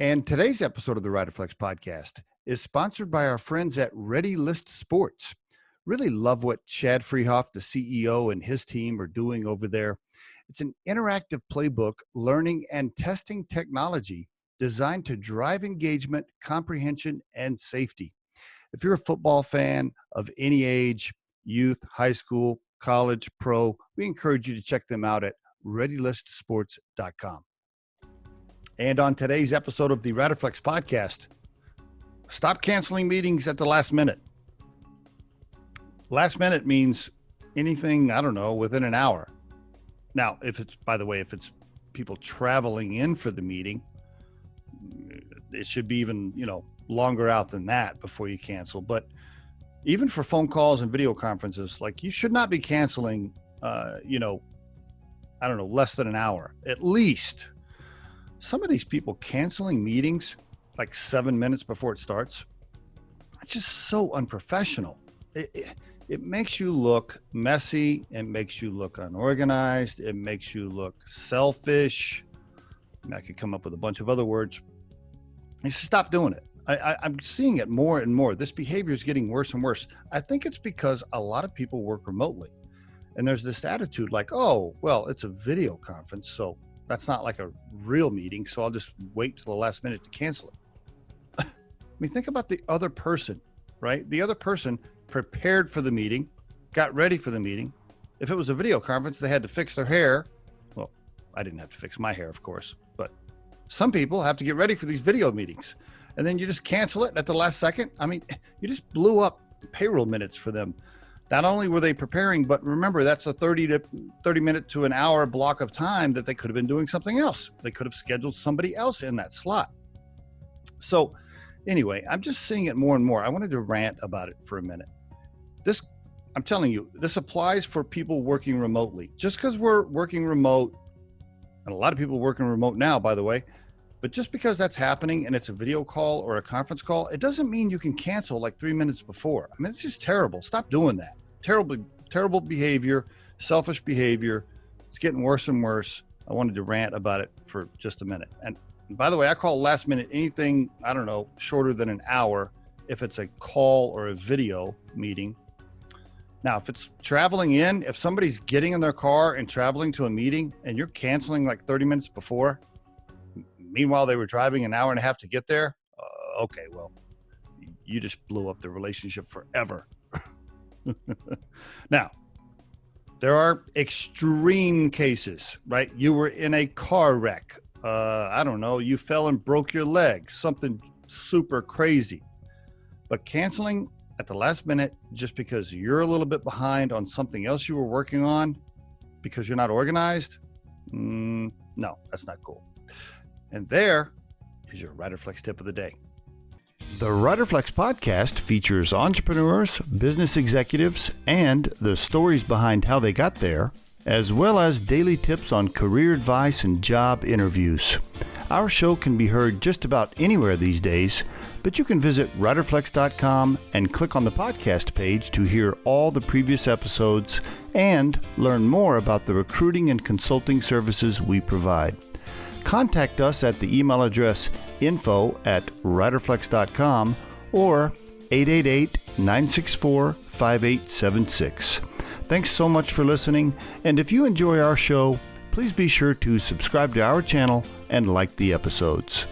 And today's episode of the Riderflex podcast is sponsored by our friends at Ready List Sports. Really love what Chad Freehoff, the CEO, and his team are doing over there. It's an interactive playbook, learning and testing technology designed to drive engagement, comprehension, and safety. If you're a football fan of any age, youth, high school, college, pro, we encourage you to check them out at readylistsports.com. And on today's episode of the Riderflex podcast, stop canceling meetings at the last minute. Last minute means anything, within an hour. Now, if it's people traveling in for the meeting, it should be even, longer out than that before you cancel. But even for phone calls and video conferences, you should not be canceling, less than an hour, at least. Some of these people canceling meetings 7 minutes before it starts, it's just so unprofessional. It makes you look messy. It makes you look unorganized. It makes you look selfish. I could come up with a bunch of other words. Just stop doing it. I'm seeing it more and more. This behavior is getting worse and worse. I think it's because a lot of people work remotely. And there's this attitude it's a video conference, so that's not like a real meeting, so I'll just wait till the last minute to cancel it. Think about the other person, right? The other person prepared for the meeting, got ready for the meeting. If it was a video conference, they had to fix their hair. Well, I didn't have to fix my hair, of course, but some people have to get ready for these video meetings. And then you just cancel it at the last second. You just blew up payroll minutes for them. Not only were they preparing, but remember, that's a 30 minute to an hour block of time that they could have been doing something else. They could have scheduled somebody else in that slot. So anyway, I'm just seeing it more and more. I wanted to rant about it for a minute. I'm telling you, this applies for people working remotely. Just because we're working remote, and a lot of people working remote now, by the way, but just because that's happening and it's a video call or a conference call, it doesn't mean you can cancel 3 minutes before. It's just terrible. Stop doing that. Terrible behavior, selfish behavior. It's getting worse and worse. I wanted to rant about it for just a minute. And by the way, I call last minute anything, shorter than an hour if it's a call or a video meeting. Now, if it's traveling in, if somebody's getting in their car and traveling to a meeting and you're canceling 30 minutes before, meanwhile, they were driving an hour and a half to get there. Okay, well, you just blew up the relationship forever. Now, there are extreme cases, right? You were in a car wreck. You fell and broke your leg, something super crazy. But canceling at the last minute just because you're a little bit behind on something else you were working on because you're not organized, no, that's not cool. And there is your Riderflex tip of the day. The Riderflex podcast features entrepreneurs, business executives, and the stories behind how they got there, as well as daily tips on career advice and job interviews. Our show can be heard just about anywhere these days, but you can visit riderflex.com and click on the podcast page to hear all the previous episodes and learn more about the recruiting and consulting services we provide. Contact us at the email address info@riderflex.com or 888-964-5876. Thanks so much for listening, and if you enjoy our show, please be sure to subscribe to our channel and like the episodes.